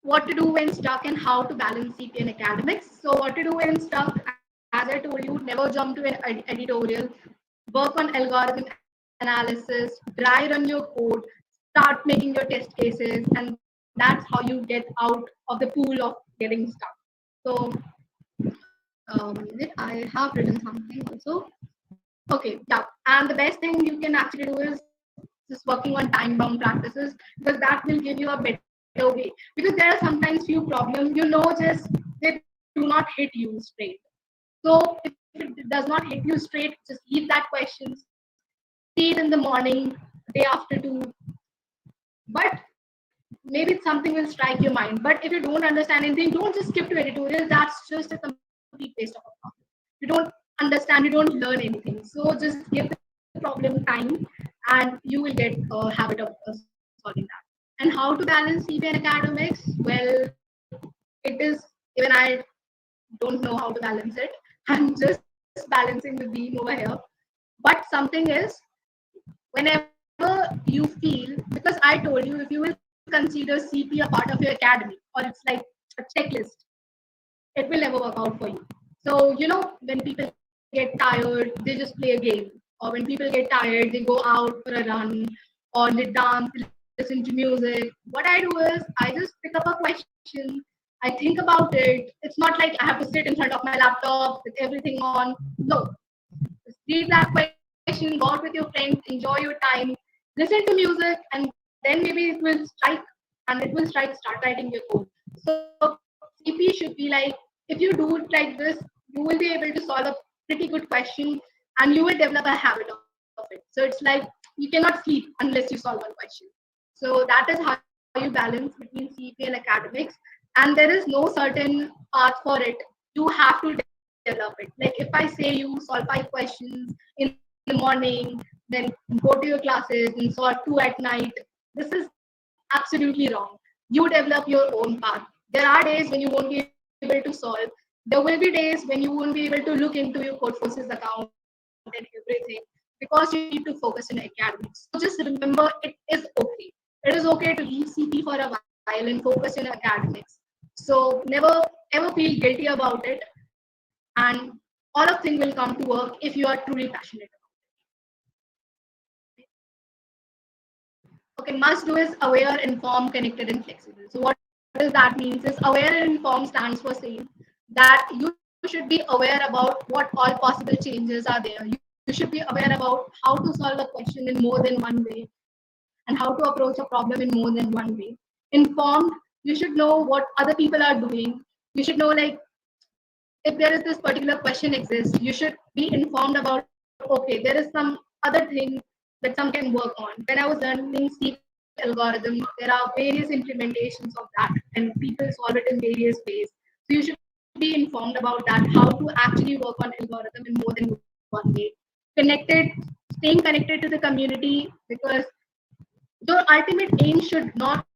What to do when stuck and how to balance CP and academics. So what to do when stuck, as I told you, never jump to an editorial. Work on algorithm analysis, dry run your code, start making your test cases, and that's how you get out of the pool of getting stuck. So I have written something also. Okay, yeah. And the best thing you can actually do is just working on time bound practices because that will give you a better way. Because there are sometimes few problems, just they do not hit you straight. So if it does not hit you straight, just leave that questions, see it in the morning, day after two. But maybe something will strike your mind. But if you don't understand anything, don't just skip to editorial. That's just a complete waste of a problem. You don't understand, you don't learn anything. So just give the problem time and you will get a habit of solving that. And how to balance CP and academics? Well, it is, even I don't know how to balance it. I'm just balancing the beam over here. But something is, whenever you feel, because I told you, if you will consider CP a part of your academy, or it's like a checklist, it will never work out for you. So, when people get tired, they just play a game. Or when people get tired, they go out for a run, or they dance, listen to music. What I do is, I just pick up a question, I think about it. It's not like I have to sit in front of my laptop with everything on. No. Just read that question, go out with your friends, enjoy your time, listen to music, and then maybe it will strike, and it will strike, start writing your code. So CP should be like, if you do it like this, you will be able to solve a pretty good question and you will develop a habit of it. So it's like you cannot sleep unless you solve one question. So that is how you balance between CP and academics. And there is no certain path for it. You have to develop it. Like if I say you solve 5 questions in the morning, then go to your classes and solve 2 at night, this is absolutely wrong. You develop your own path. There are days when you won't be able to solve. There will be days when you won't be able to look into your code forces account and everything because you need to focus on academics. So just remember, it is okay. It is okay to leave CP for a while and focus on academics. So never ever feel guilty about it. And all of things will come to work if you are truly passionate about it. Okay, must do is aware, informed, connected, and flexible. So what does that mean? Is aware and informed stands for saying that you should be aware about what all possible changes are there. You should be aware about how to solve a question in more than one way and how to approach a problem in more than one way. Informed, you should know what other people are doing. You should know like if there is this particular question exists, you should be informed about, okay, there is some other thing that some can work on. When I was learning C algorithm, there are various implementations of that, and people solve it in various ways. So you should be informed about that, how to actually work on algorithm in more than one way. Connected, staying connected to the community, because your ultimate aim should not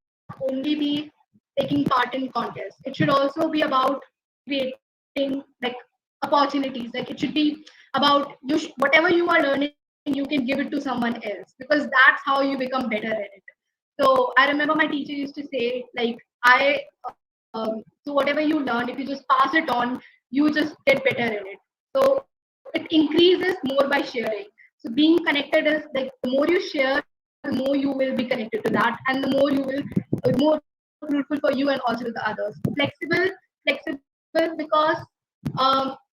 only be taking part in contests. It should also be about creating like opportunities. Like it should be about whatever you are learning, you can give it to someone else, because that's how you become better at it. So I remember my teacher used to say, like, so whatever you learn, if you just pass it on, you just get better in it. So it increases more by sharing. So being connected is like the more you share, the more you will be connected to that, and the more you will more fruitful for you and also to the others. Flexible because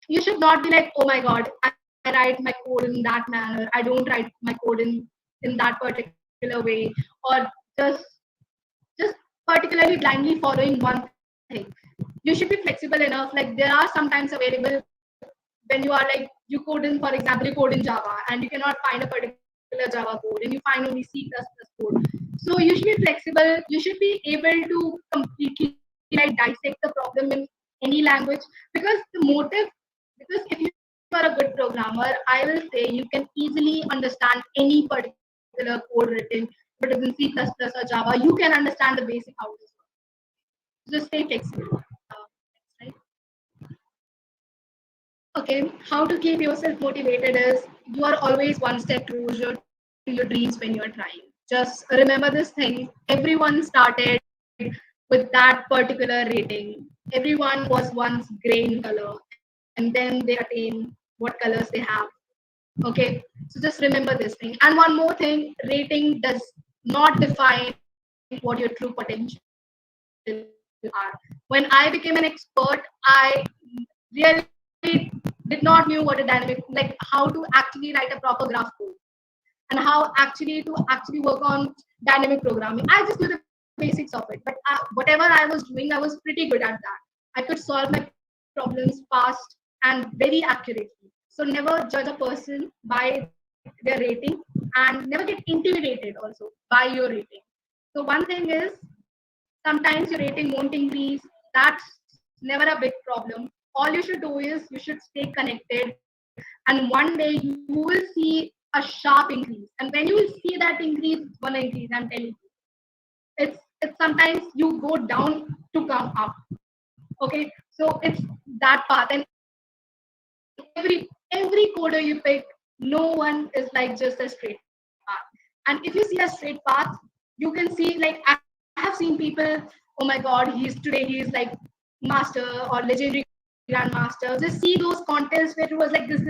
you should not be like, oh my god, I write my code in that manner, I don't write my code in that particular way, or just particularly blindly following one thing. You should be flexible enough. Like there are sometimes available when you are like you code in, for example, you code in Java and you cannot find a particular Java code and you find only C++ code. So you should be flexible. You should be able to completely like dissect the problem in any language, because the motive, because if you are a good programmer, I will say you can easily understand any particular code written, if it is in C++ or Java, you can understand the basic how it is. Just stay flexible. Right. Okay, how to keep yourself motivated is you are always one step closer to your dreams when you are trying. Just remember this thing. Everyone started with that particular rating. Everyone was once gray in color, and then they attain what colors they have. Okay, so just remember this thing. And one more thing, rating does not define what your true potential are. When I became an expert, I really did not knew what a dynamic, like how to actually write a proper graph code and how actually to actually work on dynamic programming. I just knew the basics of it, but whatever I was doing, I was pretty good at that. I could solve my problems fast and very accurately. So never judge a person by their rating, and never get intimidated also by your rating. So one thing is, sometimes your rating won't increase. That's never a big problem. All you should do is you should stay connected, and one day you will see a sharp increase. And when you will see that increase, it's gonna increase. I'm telling you, it's sometimes you go down to come up. Okay, so it's that path, and every coder you pick, no one is like just a straight path. And if you see a straight path, you can see, like, I have seen people, oh my god, he's like master or legendary grandmaster. Just see those contests where it was like this.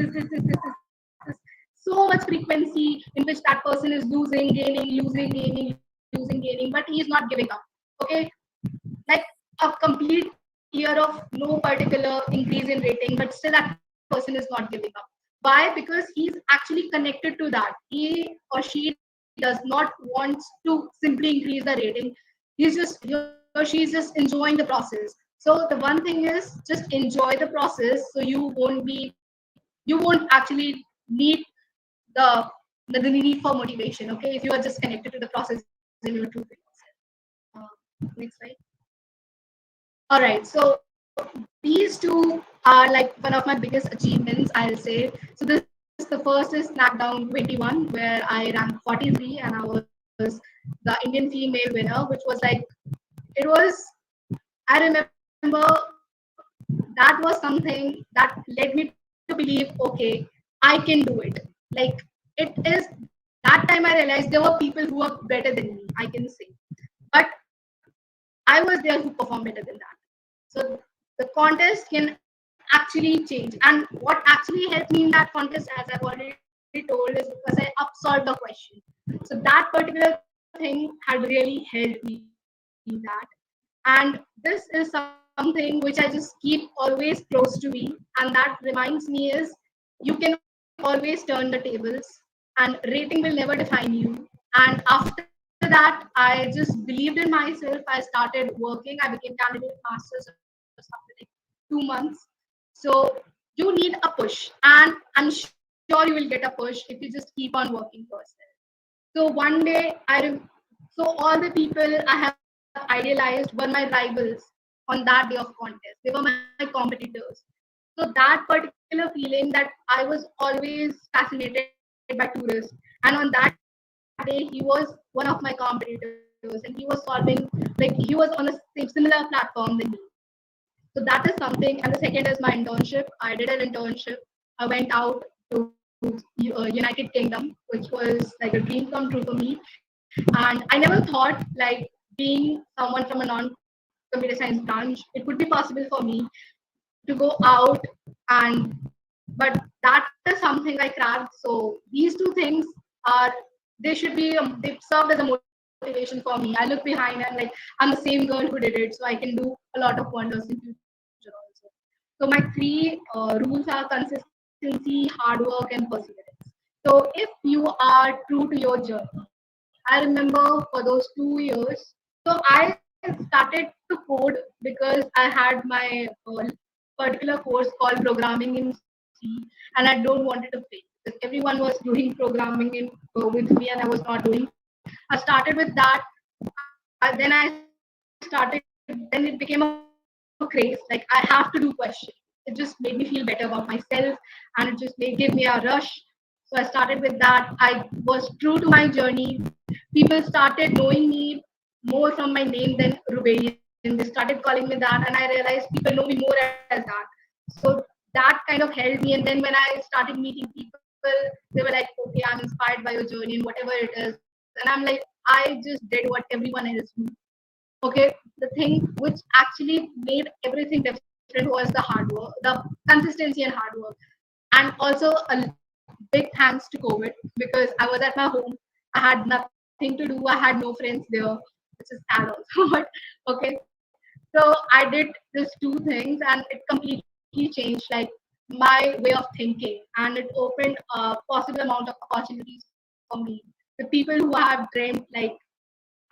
So much frequency in which that person is losing, gaining, losing, gaining, losing, gaining, but he is not giving up. Okay, like a complete year of no particular increase in rating, but still that person is not giving up. Why? Because he's actually connected to that. He or she does not want to simply increase the rating. He or she is just enjoying the process. So the one thing is just enjoy the process, so you won't actually need the the need for motivation. Okay, if you are just connected to the process and you're true to yourself. Next slide. All right, so these two are like one of my biggest achievements, I'll say. So the first is Smackdown 21, where I ranked 43 and I was the Indian female winner, which was like, it was, I remember that was something that led me to believe, okay, I can do it. Like it is, that time I realized there were people who were better than me, I can say. But I was there who performed better than that. So the contest can actually change. And what actually helped me in that contest, as I've already told, is because I upsolved the question. So that particular thing had really helped me in that. And this is something which I just keep always close to me. And that reminds me is, you can always turn the tables, and rating will never define you. And after that, I just believed in myself. I started working. I became candidate masters or something like 2 months. So So you need a push, and I'm sure you will get a push if you just keep on working for yourself. So one day, so all the people I have idealized were my rivals on that day of contest. They were my competitors. So that particular feeling that I was always fascinated by tourists. And on that day, he was one of my competitors, and he was solving, like he was on a similar platform than me. So that is something. And the second is my internship. I did an internship. I went out to United Kingdom, which was like a dream come true for me. And I never thought like being someone from a non-computer science branch, it would be possible for me to go out. And but that is something I cracked. So these two things are, they served as a motivation for me. I look behind and like I'm the same girl who did it, so I can do a lot of wonders in future also. So my three rules are consistency, hard work, and perseverance. So if you are true to your journey, I remember for those 2 years, so I started to code because I had my particular course called programming in C, and I don't wanted to fail because everyone was doing programming with me, and I was not doing. I started with that. Then I started. Then it became a craze. Like I have to do questions. It just made me feel better about myself, and it just give me a rush. So I started with that. I was true to my journey. People started knowing me more from my name than Rubelian. They started calling me that, and I realized people know me more as that. So that kind of helped me. And then when I started meeting people, they were like, okay, I'm inspired by your journey and whatever it is. And I'm like, I just did what everyone else do. Okay, the thing which actually made everything different was the hard work, the consistency and hard work. And also a big thanks to COVID, because I was at my home. I had nothing to do. I had no friends there, which is sad also. But okay, so I did these two things, and it completely changed like my way of thinking, and it opened a possible amount of opportunities for me. The people who I have dreamt, like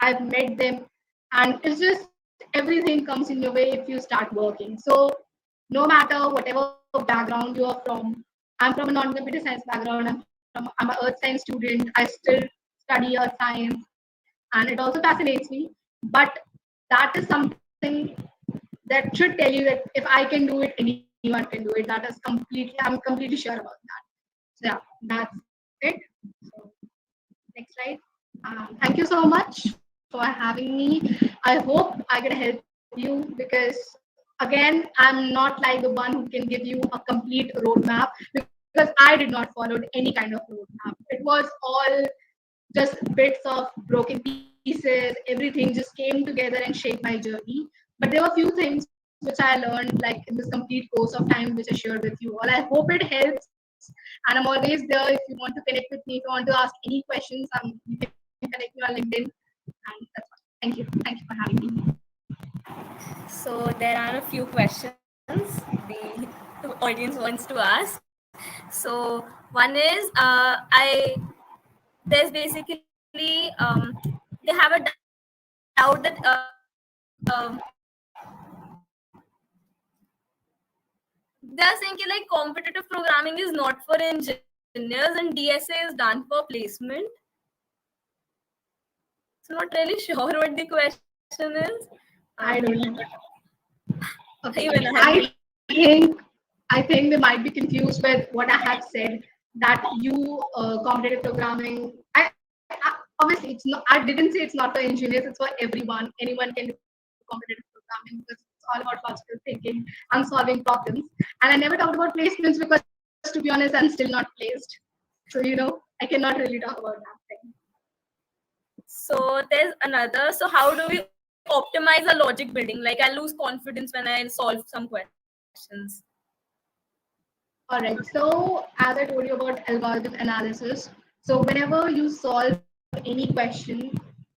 I've met them, and it's just everything comes in your way if you start working. So no matter whatever background you are from, I'm from a non-computer science background. I'm a earth science student. I still study earth science, and it also fascinates me. But that is something that should tell you that if I can do it, anyone can do it. I'm completely sure about that. So yeah, that's it. So next slide. Thank you so much for having me. I hope I can help you because, again, I'm not like the one who can give you a complete roadmap because I did not follow any kind of roadmap. It was all just bits of broken pieces. Everything just came together and shaped my journey. But there were a few things which I learned like in this complete course of time which I shared with you all. I hope it helps. And I'm always there if you want to connect with me, if you want to ask any questions. You can connect me on LinkedIn. And that's all. Thank you. Thank you for having me. So there are a few questions the audience wants to ask. So one is, I there's basically they have a doubt that they are saying ki, like competitive programming is not for engineers and DSA is done for placement. So not really sure what the question is. I don't know. Okay. Even think I think they might be confused with what I have said, that you competitive programming. Obviously it's not. I didn't say it's not for engineers. It's for everyone. Anyone can do competitive programming because it's all about logical thinking and solving problems. And I never talked about placements because, to be honest, I'm still not placed. So I cannot really talk about that thing. So there's another. So how do we optimize a logic building? Like I lose confidence when I solve some questions. All right. So as I told you about algorithm analysis, so whenever you solve any question,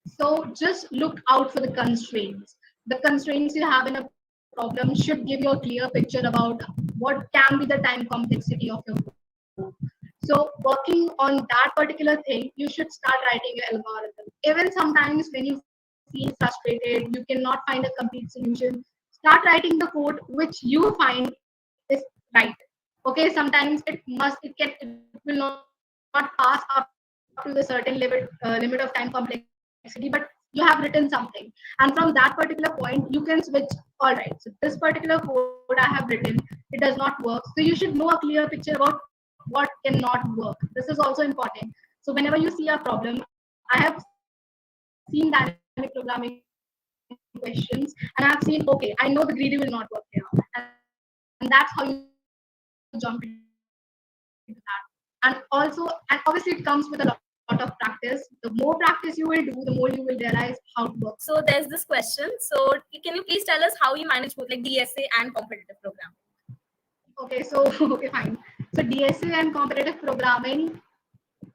so just look out for the constraints. The constraints you have in a problem should give you a clear picture about what can be the time complexity of your code. So working on that particular thing, you should start writing your algorithm. Even sometimes when you feel frustrated, you cannot find a complete solution, start writing the code which you find is write. Okay, sometimes it will not pass up to the certain limit of time complexity, but you have written something, and from that particular point you can switch. All right, so this particular code I have written, it does not work, so you should know a clear picture about what cannot work. This is also important. So whenever you see a problem, I have seen dynamic programming questions, and I have seen, okay, I know the greedy will not work here, and that's how you jump into that. And also, and obviously it comes with a lot of practice. The more practice you will do, the more you will realize how to work. So there's this question. So can you please tell us how you manage both like DSA and competitive programming? Okay, so okay, fine. So DSA and competitive programming,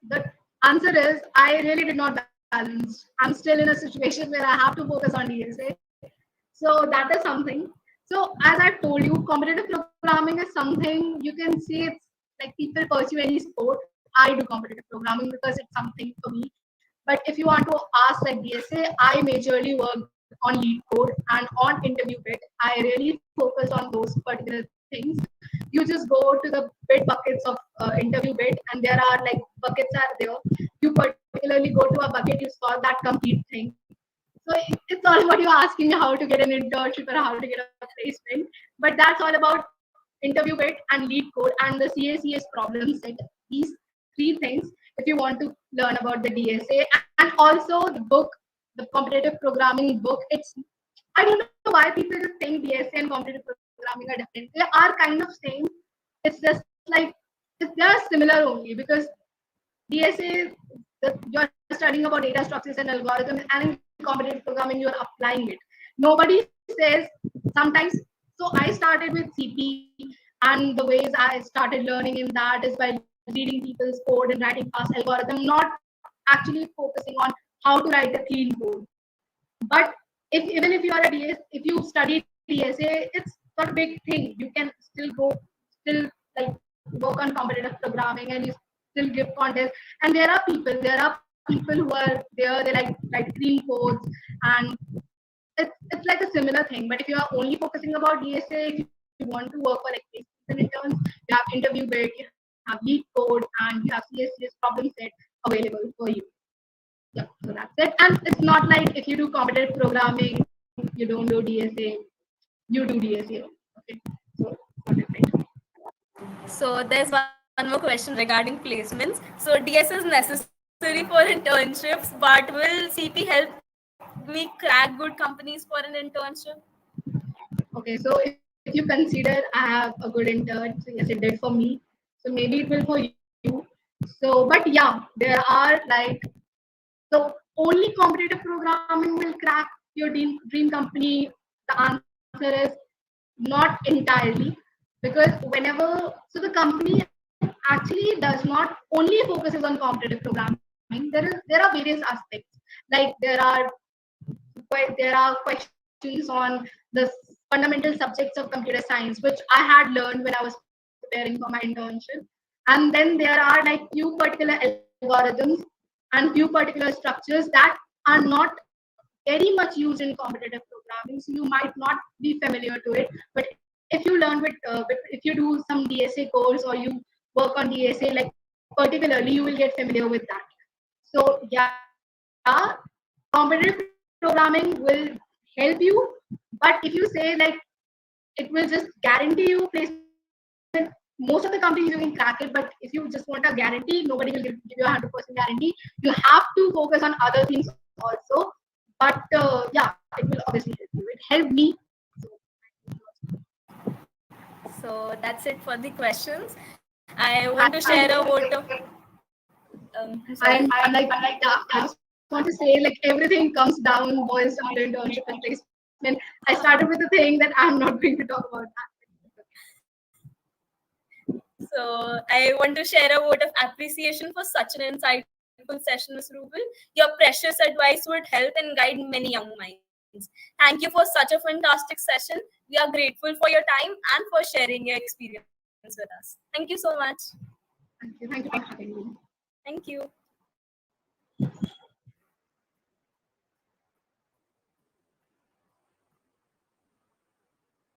the answer is I really did not balance. I'm still in a situation where I have to focus on DSA. So that is something. So as I told you, competitive programming is something you can see it's like people pursue any sport. I do competitive programming because it's something for me. But if you want to ask like DSA, I majorly work on lead code and on interview bit. I really focus on those particular things. You just go to the bit buckets of interview bit, and there are like buckets are there. You particularly go to a bucket, you solve that complete thing. So it's all about you asking how to get an internship or how to get a placement. But that's all about interview bit and lead code and the CACS problem set. These three things if you want to learn about the DSA, and also the book, the competitive programming book. It's, I don't know why people just think DSA and competitive programming are different. They are kind of same. It's just like they are similar only because DSA, you're studying about data structures and algorithms, and in competitive programming, you're applying it. Nobody says sometimes. So I started with CP, and the ways I started learning in that is by reading people's code and writing fast algorithm, not actually focusing on how to write a clean code. But even if you are a DS, if you study DSA, it's not a big thing. You can still go, still like work on competitive programming, and you still give contests. And there are people who are there. They like write clean codes, and it's like a similar thing. But if you are only focusing about DSA, if you want to work for like placements and interns, you have interview bit, you have lead code, and you have CSCS problem set available for you. Yeah, so that's it. And it's not like if you do competitive programming, you don't do DSA, you do DSA. Okay, so got it right. So there's one more question regarding placements. So DS is necessary for internships, but will CP help me crack good companies for an internship? Okay, so if you consider I have a good intern, so yes, it did for me. So maybe it will for you. So, but yeah, there are like, so only competitive programming will crack your dream company. The answer is not entirely, because whenever, so the company actually does not only focuses on competitive programming. There are various aspects, like there are questions on the fundamental subjects of computer science, which I had learned when I was preparing for my internship. And then there are like few particular algorithms and few particular structures that are not very much used in competitive programming, so you might not be familiar to it. But if you learn if you do some DSA course or you work on DSA, like particularly, you will get familiar with that. So yeah, competitive programming will help you, but if you say like it will just guarantee you placement, most of the companies you can crack it. But if you just want a guarantee, nobody will give you a 100% guarantee. You have to focus on other things also. But yeah, it will obviously help you. It helped me. So So that's it for the questions. I I, want to I, share a vote of I'm sorry. like, yeah, I just want to say like everything comes down, boils down to internship and placement. I started with the thing that I'm not going to talk about that. So I want to share a vote of appreciation for such an insightful session, Ms. Rubel. Your precious advice would help and guide many young minds. Thank you for such a fantastic session. We are grateful for your time and for sharing your experience with us. Thank you so much. Thank you for having me. Thank you.